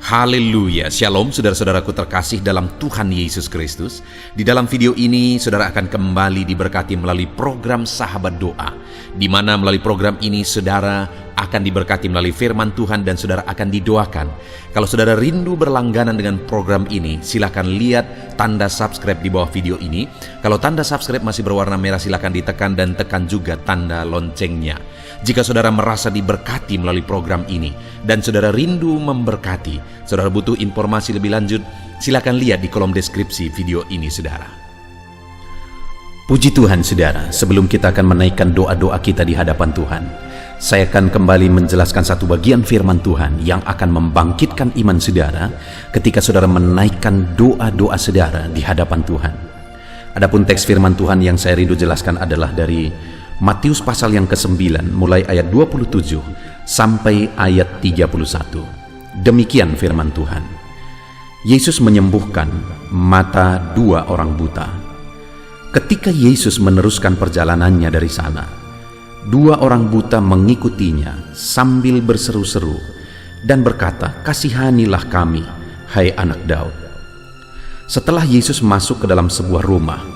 Haleluya, Shalom saudara-saudaraku terkasih dalam Tuhan Yesus Kristus. Di dalam video ini saudara akan kembali diberkati melalui program Sahabat Doa, di mana melalui program ini saudara akan diberkati melalui firman Tuhan dan saudara akan didoakan. Kalau saudara rindu berlangganan dengan program ini, silakan lihat tanda subscribe di bawah video ini. Kalau tanda subscribe masih berwarna merah, silakan ditekan dan tekan juga tanda loncengnya. Jika saudara merasa diberkati melalui program ini dan saudara rindu memberkati, saudara butuh informasi lebih lanjut, silakan lihat di kolom deskripsi video ini saudara. Puji Tuhan saudara, sebelum kita akan menaikkan doa-doa kita di hadapan Tuhan, saya akan kembali menjelaskan satu bagian firman Tuhan yang akan membangkitkan iman saudara ketika saudara menaikkan doa-doa saudara di hadapan Tuhan. Adapun teks firman Tuhan yang saya rindu jelaskan adalah dari Matius pasal yang ke-9 mulai ayat 27 sampai ayat 31. Demikian firman Tuhan. Yesus menyembuhkan mata dua orang buta. Ketika Yesus meneruskan perjalanannya dari sana, dua orang buta mengikutinya sambil berseru-seru dan berkata, "Kasihanilah kami, hai anak Daud." Setelah Yesus masuk ke dalam sebuah rumah,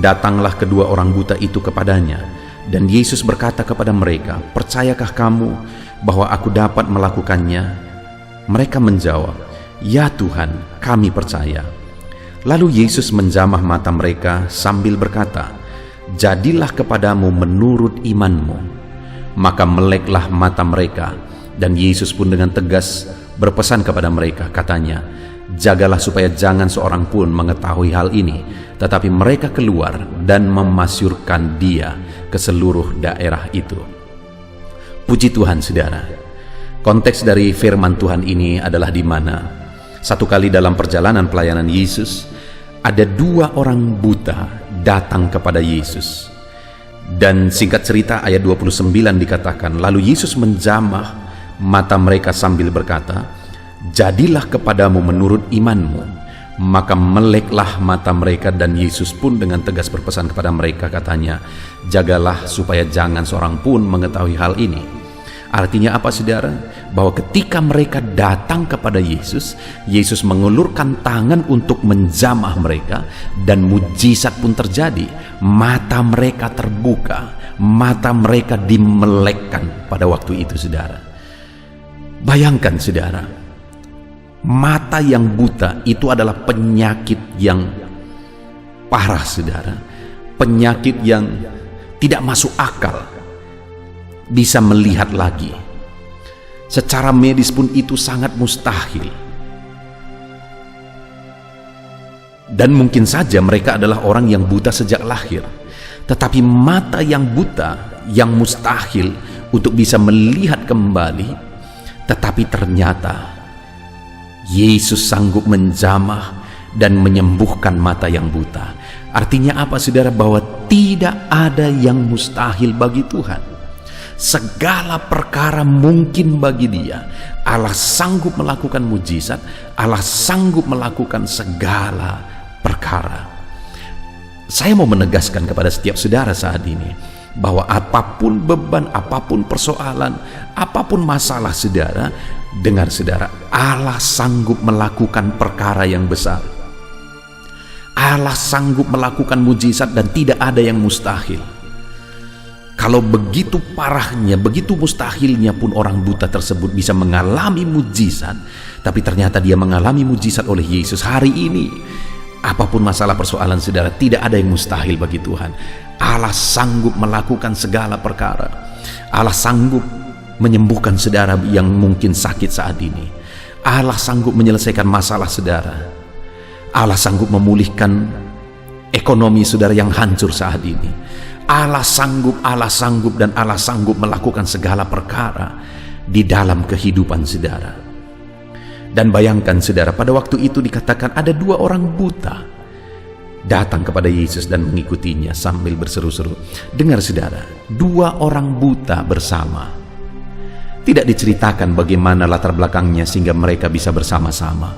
datanglah kedua orang buta itu kepadanya. Dan Yesus berkata kepada mereka, "Percayakah kamu bahwa aku dapat melakukannya?" Mereka menjawab, "Ya Tuhan, kami percaya." Lalu Yesus menjamah mata mereka sambil berkata, "Jadilah kepadamu menurut imanmu." Maka meleklah mata mereka, dan Yesus pun dengan tegas berpesan kepada mereka, katanya, "Jagalah supaya jangan seorang pun mengetahui hal ini." Tetapi mereka keluar dan memasyurkan dia ke seluruh daerah itu. Puji Tuhan saudara. Konteks dari firman Tuhan ini adalah di mana satu kali dalam perjalanan pelayanan Yesus, ada dua orang buta datang kepada Yesus. Dan singkat cerita ayat 29 dikatakan, lalu Yesus menjamah mata mereka sambil berkata, "Jadilah kepadamu menurut imanmu." Maka meleklah mata mereka, dan Yesus pun dengan tegas berpesan kepada mereka, katanya, "Jagalah supaya jangan seorang pun mengetahui hal ini." Artinya apa saudara? Bahwa ketika mereka datang kepada Yesus, Yesus mengulurkan tangan untuk menjamah mereka, dan mujizat pun terjadi. Mata mereka terbuka, mata mereka dimelekkan pada waktu itu saudara. Bayangkan saudara, mata yang buta itu adalah penyakit yang parah saudara, penyakit yang tidak masuk akal bisa melihat lagi. Secara medis pun itu sangat mustahil. Dan mungkin saja mereka adalah orang yang buta sejak lahir, tetapi mata yang buta, yang mustahil untuk bisa melihat kembali, tetapi ternyata Yesus sanggup menjamah dan menyembuhkan mata yang buta. Artinya apa saudara? Bahwa tidak ada yang mustahil bagi Tuhan. Segala perkara mungkin bagi Dia. Allah sanggup melakukan mujizat, Allah sanggup melakukan segala perkara. Saya mau menegaskan kepada setiap saudara saat ini, bahwa apapun beban, apapun persoalan, apapun masalah saudara, dengar saudara, Allah sanggup melakukan perkara yang besar. Allah sanggup melakukan mujizat dan tidak ada yang mustahil. Kalau begitu parahnya, begitu mustahilnya pun orang buta tersebut bisa mengalami mujizat, tapi ternyata dia mengalami mujizat oleh Yesus hari ini. Apapun masalah persoalan saudara, tidak ada yang mustahil bagi Tuhan. Allah sanggup melakukan segala perkara. Allah sanggup menyembuhkan saudara yang mungkin sakit saat ini. Allah sanggup menyelesaikan masalah saudara. Allah sanggup memulihkan ekonomi saudara yang hancur saat ini. Allah sanggup, dan Allah sanggup melakukan segala perkara di dalam kehidupan saudara. Dan bayangkan saudara, pada waktu itu dikatakan ada dua orang buta datang kepada Yesus dan mengikutinya sambil berseru-seru. Dengar saudara, dua orang buta bersama. Tidak diceritakan bagaimana latar belakangnya sehingga mereka bisa bersama-sama.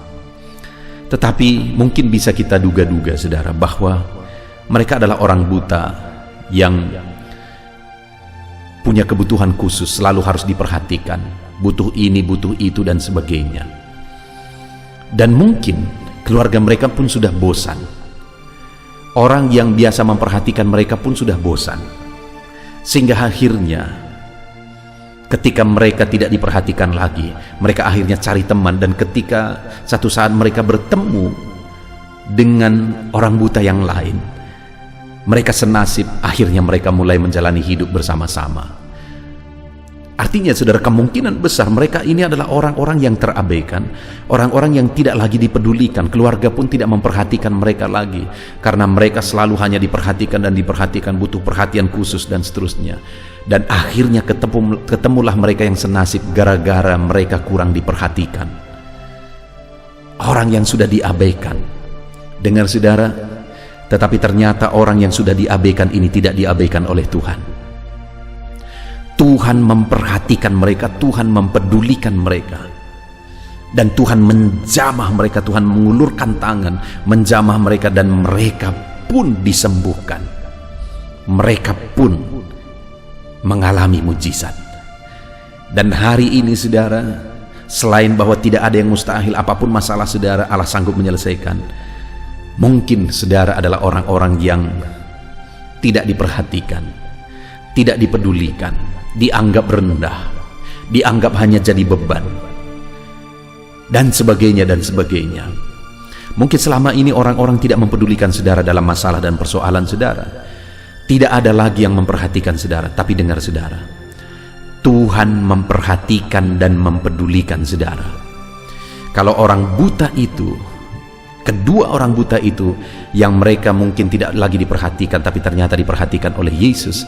Tetapi mungkin bisa kita duga-duga saudara, bahwa mereka adalah orang buta yang punya kebutuhan khusus, selalu harus diperhatikan, butuh ini, butuh itu, dan sebagainya. Dan mungkin keluarga mereka pun sudah bosan. Orang yang biasa memperhatikan mereka pun sudah bosan. Sehingga akhirnya ketika mereka tidak diperhatikan lagi, mereka akhirnya cari teman. Dan ketika satu saat mereka bertemu dengan orang buta yang lain, mereka senasib, akhirnya mereka mulai menjalani hidup bersama-sama. Artinya saudara, kemungkinan besar mereka ini adalah orang-orang yang terabaikan, orang-orang yang tidak lagi dipedulikan. Keluarga pun tidak memperhatikan mereka lagi, karena mereka selalu hanya diperhatikan dan diperhatikan, butuh perhatian khusus dan seterusnya. Dan akhirnya ketemulah mereka yang senasib gara-gara mereka kurang diperhatikan. Orang yang sudah diabaikan. Dengar saudara, tetapi ternyata orang yang sudah diabaikan ini tidak diabaikan oleh Tuhan. Tuhan memperhatikan mereka, Tuhan mempedulikan mereka, dan Tuhan menjamah mereka, Tuhan mengulurkan tangan menjamah mereka, dan mereka pun disembuhkan, mereka pun mengalami mujizat. Dan hari ini saudara, selain bahwa tidak ada yang mustahil, apapun masalah saudara, Allah sanggup menyelesaikan. Mungkin saudara adalah orang-orang yang tidak diperhatikan, tidak dipedulikan, dianggap rendah, dianggap hanya jadi beban, dan sebagainya dan sebagainya. Mungkin selama ini orang-orang tidak mempedulikan saudara dalam masalah dan persoalan saudara. Tidak ada lagi yang memperhatikan saudara. Tapi dengar saudara, Tuhan memperhatikan dan mempedulikan saudara. Kalau orang buta itu, kedua orang buta itu yang mereka mungkin tidak lagi diperhatikan, tapi ternyata diperhatikan oleh Yesus,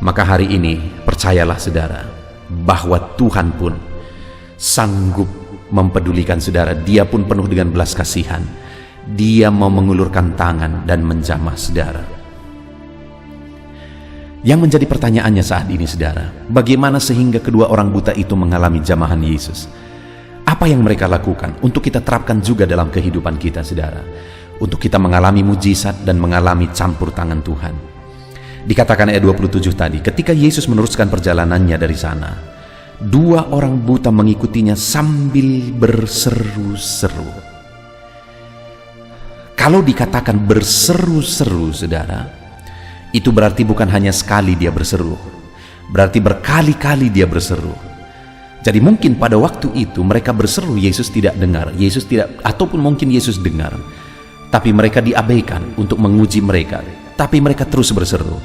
maka hari ini percayalah saudara, bahwa Tuhan pun sanggup mempedulikan saudara. Dia pun penuh dengan belas kasihan. Dia mau mengulurkan tangan dan menjamah saudara. Yang menjadi pertanyaannya saat ini saudara, bagaimana sehingga kedua orang buta itu mengalami jamahan Yesus? Apa yang mereka lakukan untuk kita terapkan juga dalam kehidupan kita saudara, untuk kita mengalami mujizat dan mengalami campur tangan Tuhan? Dikatakan ayat 27 tadi, ketika Yesus meneruskan perjalanannya dari sana, dua orang buta mengikutinya sambil berseru-seru. Kalau dikatakan berseru-seru saudara, itu berarti bukan hanya sekali dia berseru, berarti berkali-kali dia berseru. Jadi mungkin pada waktu itu mereka berseru, Yesus tidak dengar, Yesus tidak, ataupun mungkin Yesus dengar, tapi mereka diabaikan untuk menguji mereka. Tapi mereka terus berseru.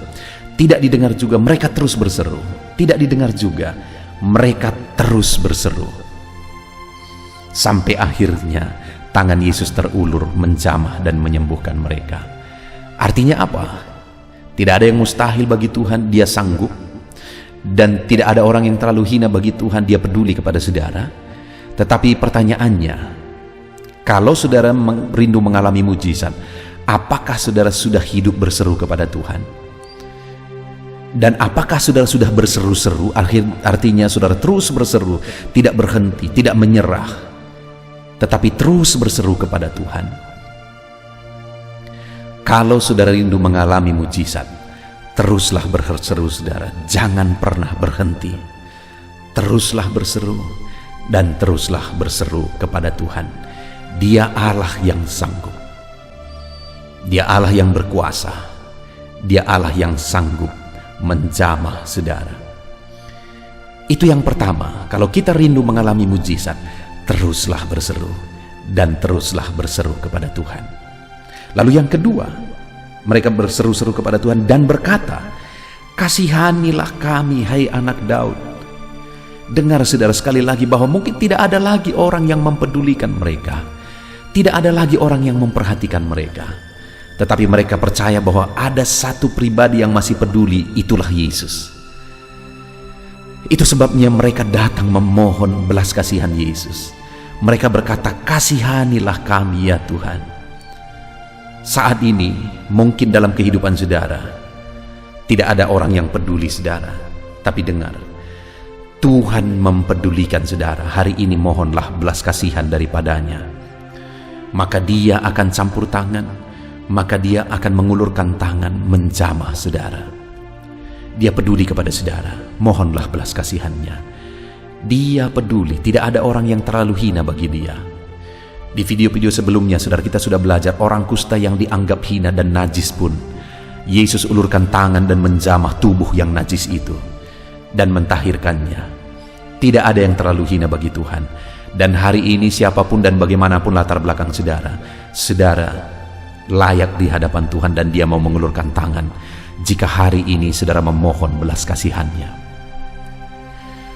Tidak didengar juga, mereka terus berseru. Tidak didengar juga, mereka terus berseru. Sampai akhirnya tangan Yesus terulur menjamah dan menyembuhkan mereka. Artinya apa? Tidak ada yang mustahil bagi Tuhan, Dia sanggup. Dan tidak ada orang yang terlalu hina bagi Tuhan, Dia peduli kepada saudara. Tetapi pertanyaannya, kalau saudara rindu mengalami mujizat, apakah saudara sudah hidup berseru kepada Tuhan? Dan apakah saudara sudah berseru-seru? Artinya saudara terus berseru, tidak berhenti, tidak menyerah, tetapi terus berseru kepada Tuhan. Kalau saudara rindu mengalami mujizat, teruslah berseru saudara, jangan pernah berhenti. Teruslah berseru dan teruslah berseru kepada Tuhan. Dia Allah yang sanggup. Dia Allah yang berkuasa. Dia Allah yang sanggup menjamah saudara. Itu yang pertama. Kalau kita rindu mengalami mujizat, teruslah berseru dan teruslah berseru kepada Tuhan. Lalu yang kedua, mereka berseru-seru kepada Tuhan dan berkata, "Kasihanilah kami, hai anak Daud." Dengar saudara sekali lagi bahwa mungkin tidak ada lagi orang yang mempedulikan mereka. Tidak ada lagi orang yang memperhatikan mereka. Tetapi mereka percaya bahwa ada satu pribadi yang masih peduli, itulah Yesus. Itu sebabnya mereka datang memohon belas kasihan Yesus. Mereka berkata, "Kasihanilah kami ya Tuhan." Saat ini, mungkin dalam kehidupan saudara, tidak ada orang yang peduli saudara. Tapi dengar, Tuhan mempedulikan saudara. Hari ini mohonlah belas kasihan daripadanya. Maka Dia akan campur tangan, maka Dia akan mengulurkan tangan menjamah saudara. Dia peduli kepada saudara. Mohonlah belas kasihannya. Dia peduli, tidak ada orang yang terlalu hina bagi Dia. Di video-video sebelumnya, saudara, kita sudah belajar orang kusta yang dianggap hina dan najis pun, Yesus ulurkan tangan dan menjamah tubuh yang najis itu dan mentahirkannya. Tidak ada yang terlalu hina bagi Tuhan. Dan hari ini siapapun dan bagaimanapun latar belakang saudara, saudara layak di hadapan Tuhan dan Dia mau mengulurkan tangan jika hari ini saudara memohon belas kasihannya.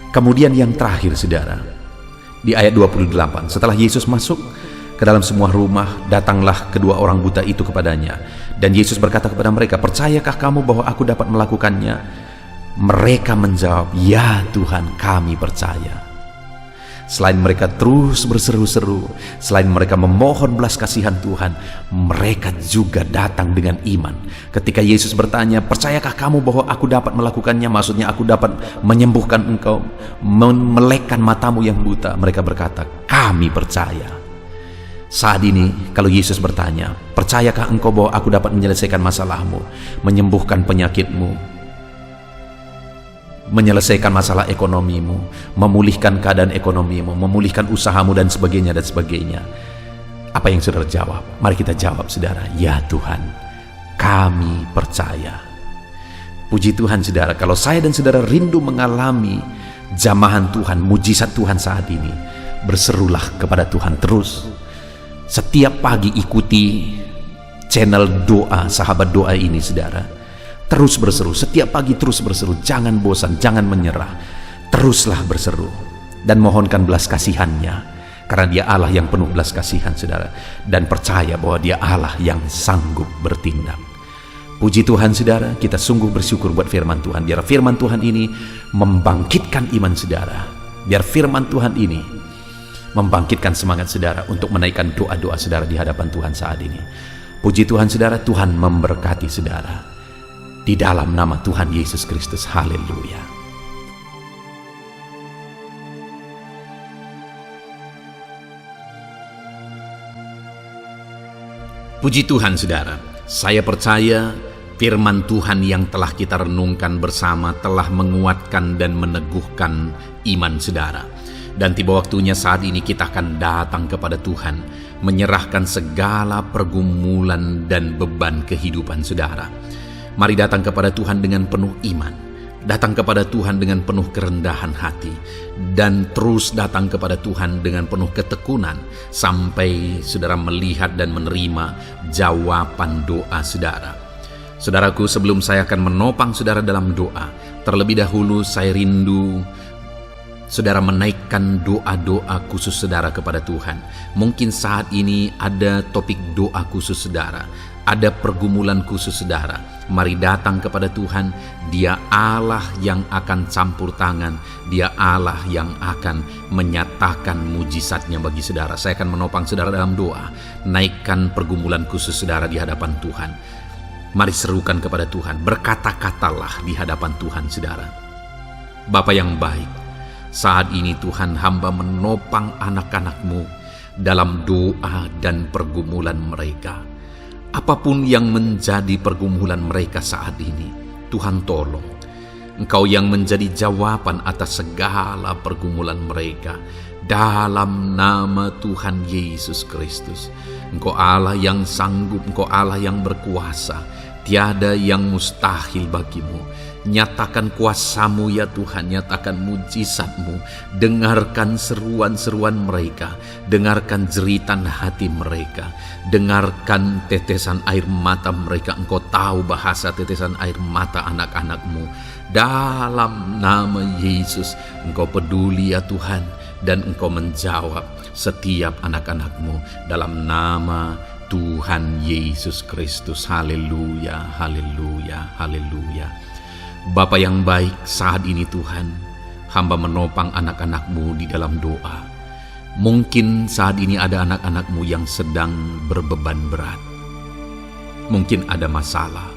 Kemudian yang terakhir, saudara, di ayat 28, setelah Yesus masuk ke dalam semua rumah, datanglah kedua orang buta itu kepadanya. Dan Yesus berkata kepada mereka, "Percayakah kamu bahwa aku dapat melakukannya?" Mereka menjawab, "Ya Tuhan, kami percaya." Selain mereka terus berseru-seru, selain mereka memohon belas kasihan Tuhan, mereka juga datang dengan iman. Ketika Yesus bertanya, "Percayakah kamu bahwa aku dapat melakukannya?" Maksudnya aku dapat menyembuhkan engkau, memelekkan matamu yang buta. Mereka berkata, "Kami percaya." Saat ini kalau Yesus bertanya, "Percayakah engkau bahwa aku dapat menyelesaikan masalahmu, menyembuhkan penyakitmu, menyelesaikan masalah ekonomimu, memulihkan keadaan ekonomimu, memulihkan usahamu dan sebagainya dan sebagainya?" Apa yang saudara jawab? Mari kita jawab, saudara, "Ya Tuhan, kami percaya." Puji Tuhan, saudara, kalau saya dan saudara rindu mengalami jamahan Tuhan, mujizat Tuhan saat ini, berserulah kepada Tuhan terus. Setiap pagi ikuti channel doa, sahabat doa ini, saudara. Terus berseru, setiap pagi terus berseru, jangan bosan, jangan menyerah. Teruslah berseru dan mohonkan belas kasihannya, karena Dia Allah yang penuh belas kasihan, saudara. Dan percaya bahwa Dia Allah yang sanggup bertindak. Puji Tuhan, saudara, kita sungguh bersyukur buat firman Tuhan. Biar firman Tuhan ini membangkitkan iman saudara. Biar firman Tuhan ini membangkitkan semangat saudara untuk menaikkan doa-doa saudara di hadapan Tuhan saat ini. Puji Tuhan, saudara, Tuhan memberkati saudara. Di dalam nama Tuhan Yesus Kristus, haleluya. Puji Tuhan, saudara. Saya percaya firman Tuhan yang telah kita renungkan bersama telah menguatkan dan meneguhkan iman saudara. Dan tiba waktunya saat ini kita akan datang kepada Tuhan, menyerahkan segala pergumulan dan beban kehidupan saudara. Mari datang kepada Tuhan dengan penuh iman, datang kepada Tuhan dengan penuh kerendahan hati, dan terus datang kepada Tuhan dengan penuh ketekunan sampai saudara melihat dan menerima jawaban doa saudara. Saudaraku, sebelum saya akan menopang saudara dalam doa, terlebih dahulu saya rindu saudara menaikkan doa-doa khusus saudara kepada Tuhan. Mungkin saat ini ada topik doa khusus saudara, ada pergumulan khusus saudara. Mari datang kepada Tuhan. Dia Allah yang akan campur tangan, Dia Allah yang akan menyatakan mujizatnya bagi saudara. Saya akan menopang saudara dalam doa. Naikkan pergumulan khusus saudara di hadapan Tuhan. Mari serukan kepada Tuhan, berkata-katalah di hadapan Tuhan saudara. Bapa yang baik, saat ini Tuhan, hamba menopang anak-anak-Mu dalam doa dan pergumulan mereka. Apapun yang menjadi pergumulan mereka saat ini, Tuhan tolong. Engkau yang menjadi jawaban atas segala pergumulan mereka. Dalam nama Tuhan Yesus Kristus. Engkau Allah yang sanggup, Engkau Allah yang berkuasa. Tiada yang mustahil bagimu. Nyatakan kuasa-Mu ya Tuhan, nyatakan mujizat-Mu. Dengarkan seruan-seruan mereka, dengarkan jeritan hati mereka, dengarkan tetesan air mata mereka. Engkau tahu bahasa tetesan air mata anak-anak-Mu. Dalam nama Yesus, Engkau peduli ya Tuhan, dan Engkau menjawab setiap anak-anak-Mu dalam nama Tuhan Yesus Kristus. Haleluya, haleluya, haleluya. Bapa yang baik, saat ini Tuhan, hamba menopang anak-anak-Mu di dalam doa. Mungkin saat ini ada anak-anak-Mu yang sedang berbeban berat. Mungkin ada masalah,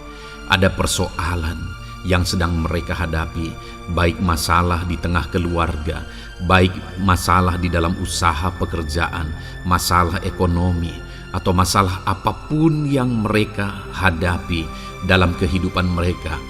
ada persoalan yang sedang mereka hadapi, baik masalah di tengah keluarga, baik masalah di dalam usaha pekerjaan, masalah ekonomi, atau masalah apapun yang mereka hadapi dalam kehidupan mereka.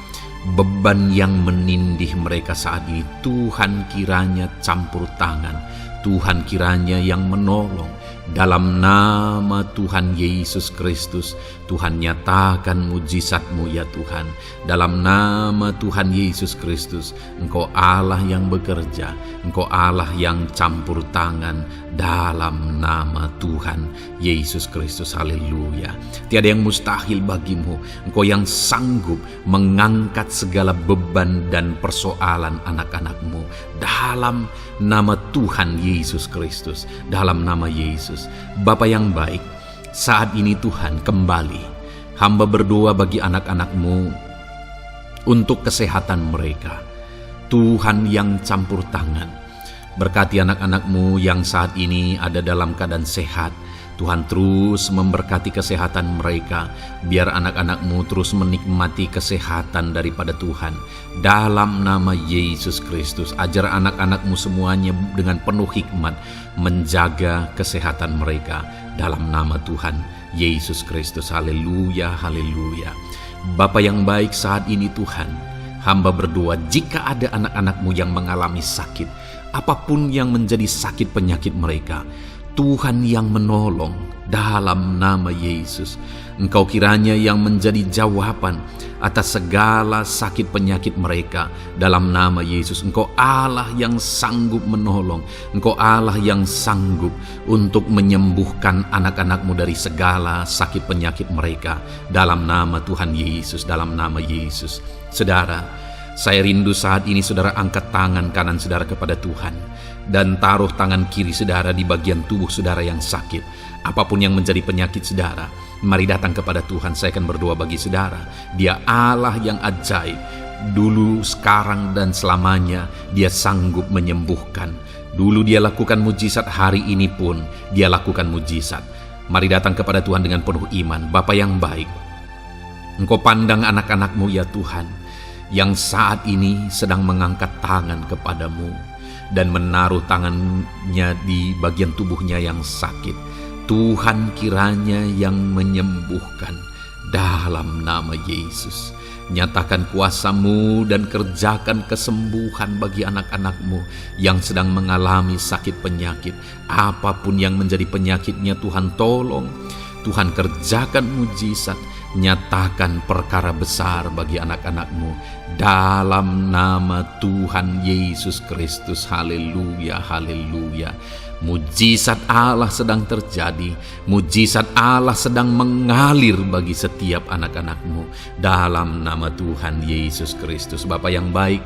Beban yang menindih mereka saat ini, Tuhan kiranya campur tangan, Tuhan kiranya yang menolong, Dalam nama Tuhan Yesus Kristus, Tuhan nyatakan mujizat-Mu ya Tuhan. Dalam nama Tuhan Yesus Kristus, Engkau Allah yang bekerja, Engkau Allah yang campur tangan. Dalam nama Tuhan Yesus Kristus, haleluya. Tiada yang mustahil bagimu. Engkau yang sanggup mengangkat segala beban dan persoalan anak-anak-Mu. Dalam nama Tuhan Yesus Kristus, dalam nama Yesus. Bapa yang baik, saat ini Tuhan kembali hamba berdoa bagi anak-anak-Mu untuk kesehatan mereka. Tuhan yang campur tangan, berkati anak-anak-Mu yang saat ini ada dalam keadaan sehat. Tuhan terus memberkati kesehatan mereka, biar anak-anak-Mu terus menikmati kesehatan daripada Tuhan. Dalam nama Yesus Kristus, ajar anak-anak-Mu semuanya dengan penuh hikmat menjaga kesehatan mereka. Dalam nama Tuhan Yesus Kristus, haleluya, haleluya. Bapa yang baik, saat ini Tuhan, hamba berdoa jika ada anak-anak-Mu yang mengalami sakit, apapun yang menjadi sakit penyakit mereka, Tuhan yang menolong dalam nama Yesus. Engkau kiranya yang menjadi jawaban atas segala sakit penyakit mereka dalam nama Yesus. Engkau Allah yang sanggup menolong. Engkau Allah yang sanggup untuk menyembuhkan anak-anak-Mu dari segala sakit penyakit mereka dalam nama Tuhan Yesus, dalam nama Yesus. Saudara, saya rindu saat ini saudara angkat tangan kanan saudara kepada Tuhan dan taruh tangan kiri saudara di bagian tubuh saudara yang sakit. Apapun yang menjadi penyakit saudara, mari datang kepada Tuhan. Saya akan berdoa bagi saudara. Dia Allah yang ajaib. Dulu, sekarang, dan selamanya Dia sanggup menyembuhkan. Dulu Dia lakukan mujizat, hari ini pun Dia lakukan mujizat. Mari datang kepada Tuhan dengan penuh iman. Bapa yang baik, Engkau pandang anak-anak-Mu ya Tuhan, yang saat ini sedang mengangkat tangan kepadamu dan menaruh tangannya di bagian tubuhnya yang sakit. Tuhan kiranya yang menyembuhkan dalam nama Yesus. Nyatakan kuasa-Mu dan kerjakan kesembuhan bagi anak-anak-Mu yang sedang mengalami sakit penyakit. Apapun yang menjadi penyakitnya, Tuhan tolong. Tuhan kerjakan mujizat. Nyatakan perkara besar bagi anak-anak-Mu dalam nama Tuhan Yesus Kristus. Haleluya, haleluya. Mujizat Allah sedang terjadi. Mujizat Allah sedang mengalir bagi setiap anak-anak-Mu dalam nama Tuhan Yesus Kristus. Bapa yang baik,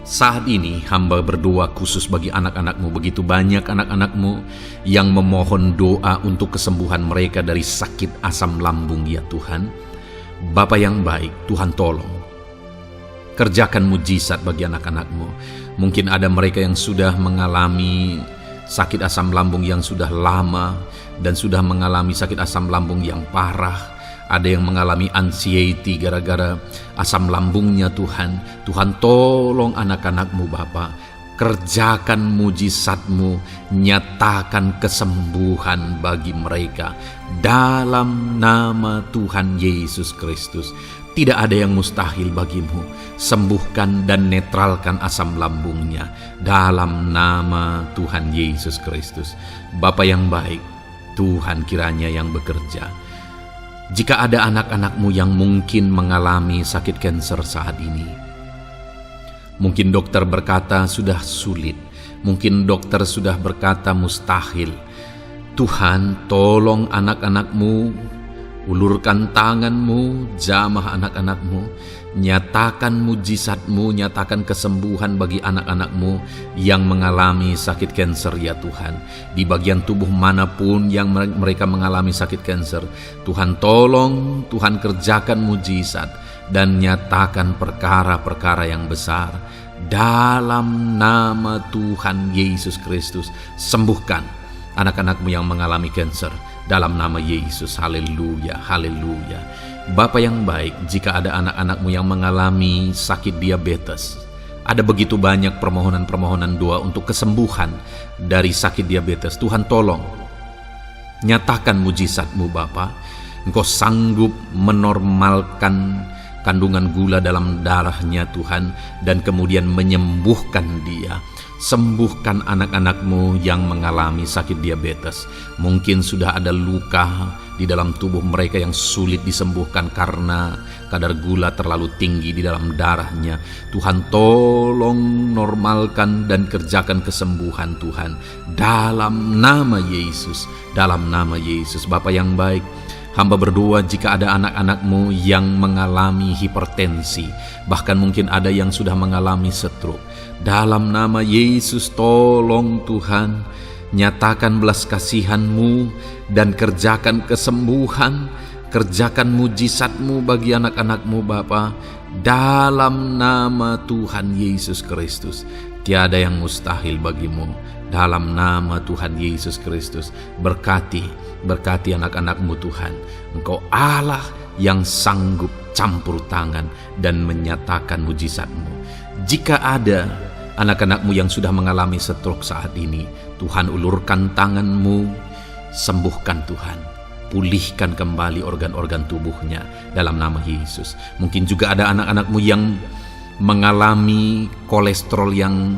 saat ini hamba berdoa khusus bagi anak-anak-Mu. Begitu banyak anak-anak-Mu yang memohon doa untuk kesembuhan mereka dari sakit asam lambung ya Tuhan. Bapa yang baik, Tuhan tolong. Kerjakan mujizat bagi anak-anak-Mu. Mungkin ada mereka yang sudah mengalami sakit asam lambung yang sudah lama dan sudah mengalami sakit asam lambung yang parah. Ada yang mengalami anxiety gara-gara asam lambungnya Tuhan. Tuhan tolong anak-anak-Mu Bapa. Kerjakan mujizat-Mu, nyatakan kesembuhan bagi mereka dalam nama Tuhan Yesus Kristus. Tidak ada yang mustahil bagimu. Sembuhkan dan netralkan asam lambungnya dalam nama Tuhan Yesus Kristus. Bapa yang baik, Tuhan kiranya yang bekerja. Jika ada anak-anak-Mu yang mungkin mengalami sakit kanker saat ini, mungkin dokter berkata sudah sulit, mungkin dokter sudah berkata mustahil. Tuhan tolong anak-anak-Mu, ulurkan tangan-Mu, jamah anak-anak-Mu, nyatakan mujizat-Mu, nyatakan kesembuhan bagi anak-anak-Mu yang mengalami sakit kanker ya Tuhan. Di bagian tubuh manapun yang mereka mengalami sakit kanker, Tuhan tolong, Tuhan kerjakan mujizat dan nyatakan perkara-perkara yang besar. Dalam nama Tuhan Yesus Kristus, sembuhkan anak-anak-Mu yang mengalami kanker. Dalam nama Yesus, haleluya, haleluya. Bapa yang baik, jika ada anak-anak-Mu yang mengalami sakit diabetes, ada begitu banyak permohonan-permohonan doa untuk kesembuhan dari sakit diabetes. Tuhan tolong, nyatakan mujizat-Mu Bapa. Engkau sanggup menormalkan kandungan gula dalam darahnya Tuhan, dan kemudian menyembuhkan dia. Sembuhkan anak-anak-Mu yang mengalami sakit diabetes. Mungkin sudah ada luka di dalam tubuh mereka yang sulit disembuhkan karena kadar gula terlalu tinggi di dalam darahnya. Tuhan, tolong normalkan dan kerjakan kesembuhan Tuhan. Dalam nama Yesus, dalam nama Yesus. Bapa yang baik, hamba berdoa jika ada anak-anak-Mu yang mengalami hipertensi, bahkan mungkin ada yang sudah mengalami stroke. Dalam nama Yesus, tolong Tuhan, nyatakan belas kasihan-Mu dan kerjakan kesembuhan, kerjakan mujizat-Mu bagi anak-anak-Mu Bapa. Dalam nama Tuhan Yesus Kristus, tiada yang mustahil bagimu. Dalam nama Tuhan Yesus Kristus, berkati anak-anak-Mu Tuhan. Engkau Allah yang sanggup campur tangan dan menyatakan mujizat-Mu. Jika ada anak-anak-Mu yang sudah mengalami stroke saat ini, Tuhan, ulurkan tangan-Mu, sembuhkan Tuhan, pulihkan kembali organ-organ tubuhnya dalam nama Yesus. Mungkin juga ada anak-anak-Mu yang mengalami kolesterol yang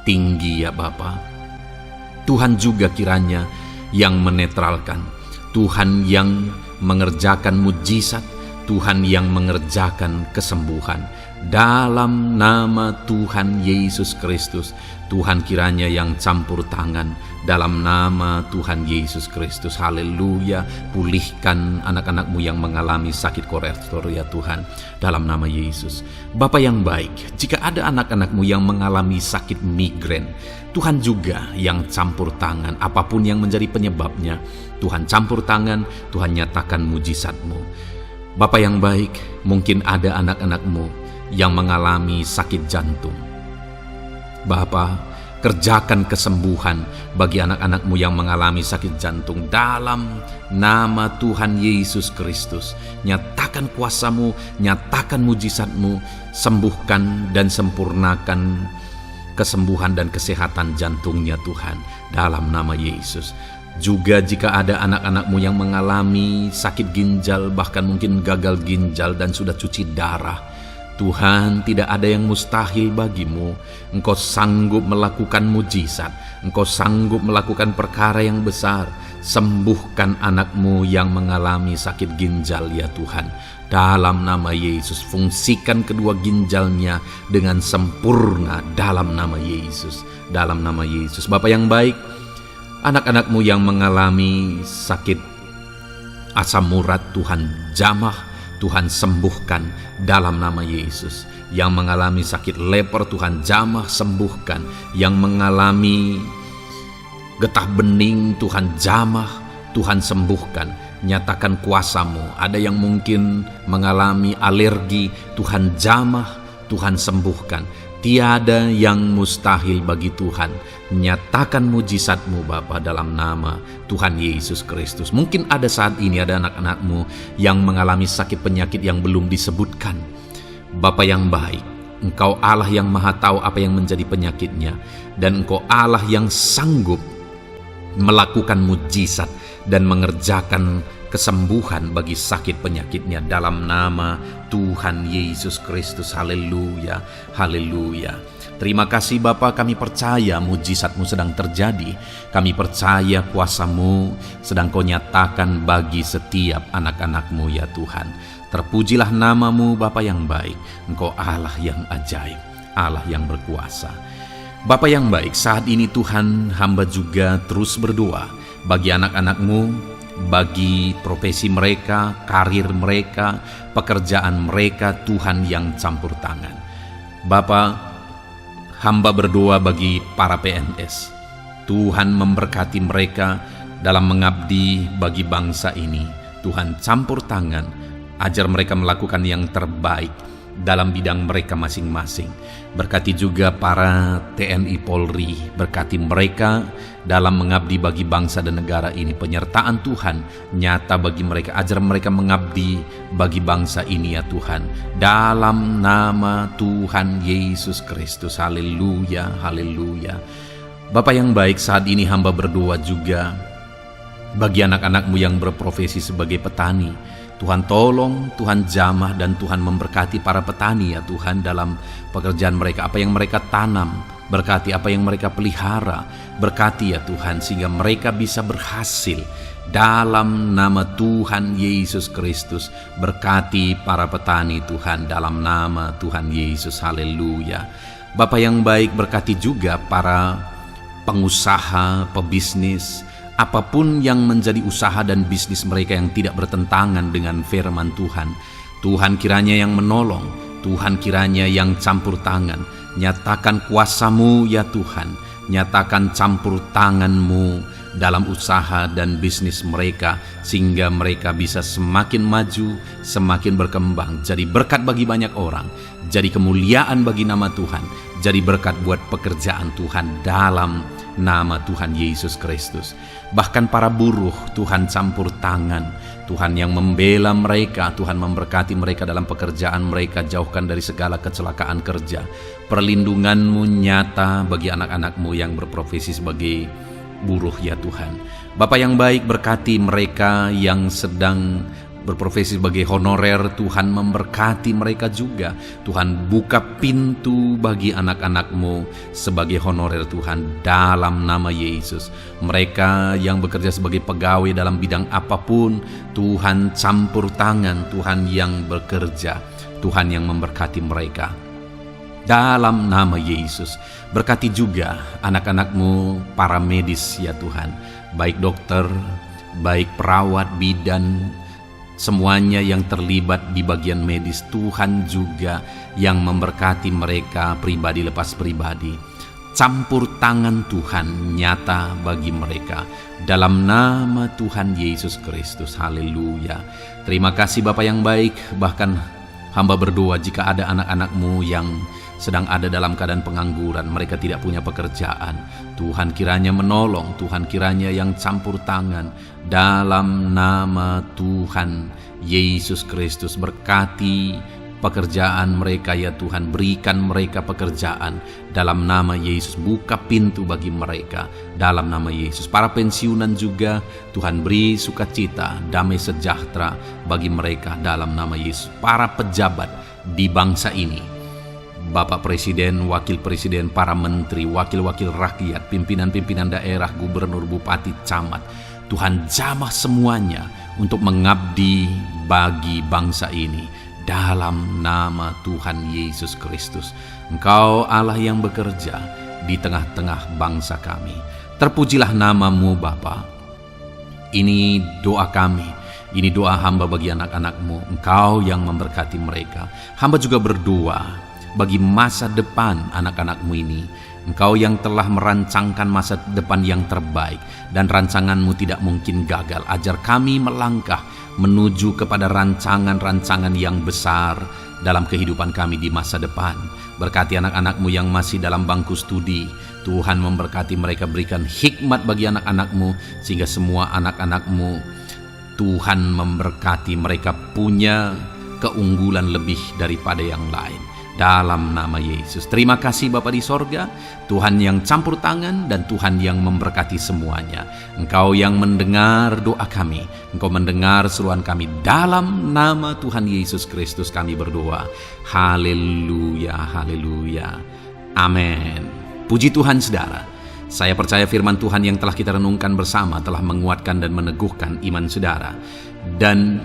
tinggi ya Bapa. Tuhan juga kiranya yang menetralkan, Tuhan yang mengerjakan mujizat, Tuhan yang mengerjakan kesembuhan. Dalam nama Tuhan Yesus Kristus, Tuhan kiranya yang campur tangan. Dalam nama Tuhan Yesus Kristus, haleluya. Pulihkan anak-anak-Mu yang mengalami sakit kolesterol ya Tuhan, dalam nama Yesus. Bapa yang baik, jika ada anak-anak-Mu yang mengalami sakit migrain, Tuhan juga yang campur tangan. Apapun yang menjadi penyebabnya, Tuhan campur tangan, Tuhan nyatakan mujizat-Mu. Bapa yang baik, mungkin ada anak-anak-Mu yang mengalami sakit jantung. Bapa, kerjakan kesembuhan bagi anak-anak-Mu yang mengalami sakit jantung. Dalam nama Tuhan Yesus Kristus, nyatakan kuasa-Mu, nyatakan mujizat-Mu, sembuhkan dan sempurnakan kesembuhan dan kesehatan jantungnya Tuhan, dalam nama Yesus. Juga jika ada anak-anak-Mu yang mengalami sakit ginjal, bahkan mungkin gagal ginjal dan sudah cuci darah, Tuhan, tidak ada yang mustahil bagimu. Engkau sanggup melakukan mujizat, Engkau sanggup melakukan perkara yang besar. Sembuhkan anak-Mu yang mengalami sakit ginjal ya Tuhan, dalam nama Yesus. Fungsikan kedua ginjalnya dengan sempurna dalam nama Yesus, dalam nama Yesus. Bapa yang baik, anak-anak-Mu yang mengalami sakit asam urat, Tuhan jamah, Tuhan sembuhkan dalam nama Yesus. Yang mengalami sakit leper, Tuhan jamah sembuhkan. Yang mengalami getah bening, Tuhan jamah, Tuhan sembuhkan. Nyatakan kuasa-Mu. Ada yang mungkin mengalami alergi, Tuhan jamah, Tuhan sembuhkan. Tiada yang mustahil bagi Tuhan. Nyatakan mujizat-Mu Bapa, dalam nama Tuhan Yesus Kristus. Mungkin ada saat ini ada anak-anak-Mu yang mengalami sakit penyakit yang belum disebutkan. Bapa yang baik, Engkau Allah yang maha tahu apa yang menjadi penyakitnya, dan Engkau Allah yang sanggup melakukan mujizat dan mengerjakan kesembuhan bagi sakit penyakitnya dalam nama Tuhan Yesus Kristus. Haleluya, haleluya. Terima kasih Bapa, kami percaya mujizat-Mu sedang terjadi. Kami percaya kuasa-Mu sedang Kau nyatakan bagi setiap anak-anak-Mu ya Tuhan. Terpujilah nama-Mu Bapa yang baik. Engkau Allah yang ajaib, Allah yang berkuasa. Bapa yang baik, saat ini Tuhan, hamba juga terus berdoa bagi anak-anak-Mu, bagi profesi mereka, karir mereka, pekerjaan mereka, Tuhan yang campur tangan. Bapa, hamba berdoa bagi para PNS. Tuhan memberkati mereka dalam mengabdi bagi bangsa ini. Tuhan campur tangan, ajar mereka melakukan yang terbaik dalam bidang mereka masing-masing. Berkati juga para TNI Polri, berkati mereka dalam mengabdi bagi bangsa dan negara ini. Penyertaan Tuhan nyata bagi mereka, ajar mereka mengabdi bagi bangsa ini ya Tuhan, dalam nama Tuhan Yesus Kristus. Haleluya, haleluya. Bapa yang baik, saat ini hamba berdoa juga bagi anak-anak-Mu yang berprofesi sebagai petani. Tuhan tolong, Tuhan jamah, dan Tuhan memberkati para petani ya Tuhan dalam pekerjaan mereka. Apa yang mereka tanam, berkati apa yang mereka pelihara, berkati ya Tuhan, sehingga mereka bisa berhasil dalam nama Tuhan Yesus Kristus. Berkati para petani Tuhan dalam nama Tuhan Yesus, haleluya. Bapa yang baik, berkati juga para pengusaha, pebisnis, apapun yang menjadi usaha dan bisnis mereka yang tidak bertentangan dengan firman Tuhan. Tuhan kiranya yang menolong, Tuhan kiranya yang campur tangan. Nyatakan kuasa-Mu ya Tuhan, nyatakan campur tangan-Mu dalam usaha dan bisnis mereka, sehingga mereka bisa semakin maju, semakin berkembang, jadi berkat bagi banyak orang, jadi kemuliaan bagi nama Tuhan, jadi berkat buat pekerjaan Tuhan dalam nama Tuhan Yesus Kristus. Bahkan para buruh, Tuhan campur tangan, Tuhan yang membela mereka, Tuhan memberkati mereka dalam pekerjaan mereka, jauhkan dari segala kecelakaan kerja. Perlindungan-Mu nyata bagi anak-anak-Mu yang berprofesi sebagai buruh ya Tuhan. Bapa yang baik, berkati mereka yang sedang berprofesi sebagai honorer, Tuhan memberkati mereka juga. Tuhan buka pintu bagi anak-anak-Mu sebagai honorer Tuhan dalam nama Yesus. Mereka yang bekerja sebagai pegawai dalam bidang apapun, Tuhan campur tangan, Tuhan yang bekerja, Tuhan yang memberkati mereka dalam nama Yesus. Berkati juga anak-anak-Mu para medis ya Tuhan, baik dokter, baik perawat, bidan, semuanya yang terlibat di bagian medis, Tuhan juga yang memberkati mereka pribadi lepas pribadi. Campur tangan Tuhan nyata bagi mereka dalam nama Tuhan Yesus Kristus, haleluya. Terima kasih Bapa yang baik. Bahkan hamba berdoa jika ada anak-anak-Mu yang sedang ada dalam keadaan pengangguran, mereka tidak punya pekerjaan, Tuhan kiranya menolong, Tuhan kiranya yang campur tangan dalam nama Tuhan Yesus Kristus. Berkati pekerjaan mereka ya Tuhan, berikan mereka pekerjaan dalam nama Yesus, buka pintu bagi mereka dalam nama Yesus. Para pensiunan juga Tuhan beri sukacita, damai sejahtera bagi mereka dalam nama Yesus. Para pejabat di bangsa ini, Bapak Presiden, Wakil Presiden, para menteri, wakil-wakil rakyat, pimpinan-pimpinan daerah, gubernur, bupati, camat, Tuhan jamah semuanya untuk mengabdi bagi bangsa ini dalam nama Tuhan Yesus Kristus. Engkau Allah yang bekerja di tengah-tengah bangsa kami. Terpujilah nama-Mu Bapa. Ini doa kami, ini doa hamba bagi anak-anak-Mu. Engkau yang memberkati mereka. Hamba juga berdoa bagi masa depan anak-anak-Mu ini. Engkau yang telah merancangkan masa depan yang terbaik, dan rancangan-Mu tidak mungkin gagal. Ajar kami melangkah menuju kepada rancangan-rancangan yang besar dalam kehidupan kami di masa depan. Berkati anak-anak-Mu yang masih dalam bangku studi. Tuhan memberkati mereka, berikan hikmat bagi anak-anak-Mu, sehingga semua anak-anak-Mu, Tuhan memberkati mereka punya keunggulan lebih daripada yang lain dalam nama Yesus. Terima kasih Bapa di sorga, Tuhan yang campur tangan dan Tuhan yang memberkati semuanya. Engkau yang mendengar doa kami, Engkau mendengar seruan kami, dalam nama Tuhan Yesus Kristus kami berdoa. Haleluya, haleluya, amin. Puji Tuhan saudara. Saya percaya firman Tuhan yang telah kita renungkan bersama telah menguatkan dan meneguhkan iman saudara. Dan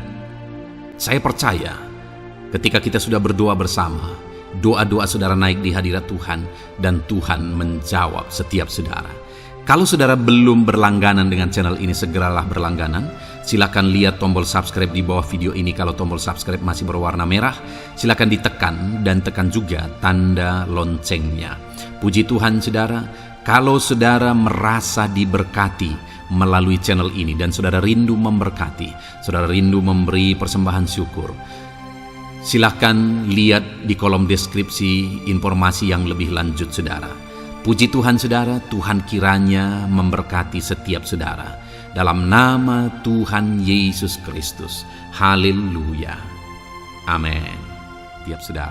saya percaya ketika kita sudah berdoa bersama, doa-doa saudara naik di hadirat Tuhan, dan Tuhan menjawab setiap saudara. Kalau saudara belum berlangganan dengan channel ini, segeralah berlangganan. Silakan lihat tombol subscribe di bawah video ini. Kalau tombol subscribe masih berwarna merah, silakan ditekan dan tekan juga tanda loncengnya. Puji Tuhan saudara, kalau saudara merasa diberkati melalui channel ini dan saudara rindu memberkati, saudara rindu memberi persembahan syukur, silakan lihat di kolom deskripsi informasi yang lebih lanjut saudara. Puji Tuhan saudara, Tuhan kiranya memberkati setiap saudara dalam nama Tuhan Yesus Kristus. Haleluya. Amin. Tiap saudara.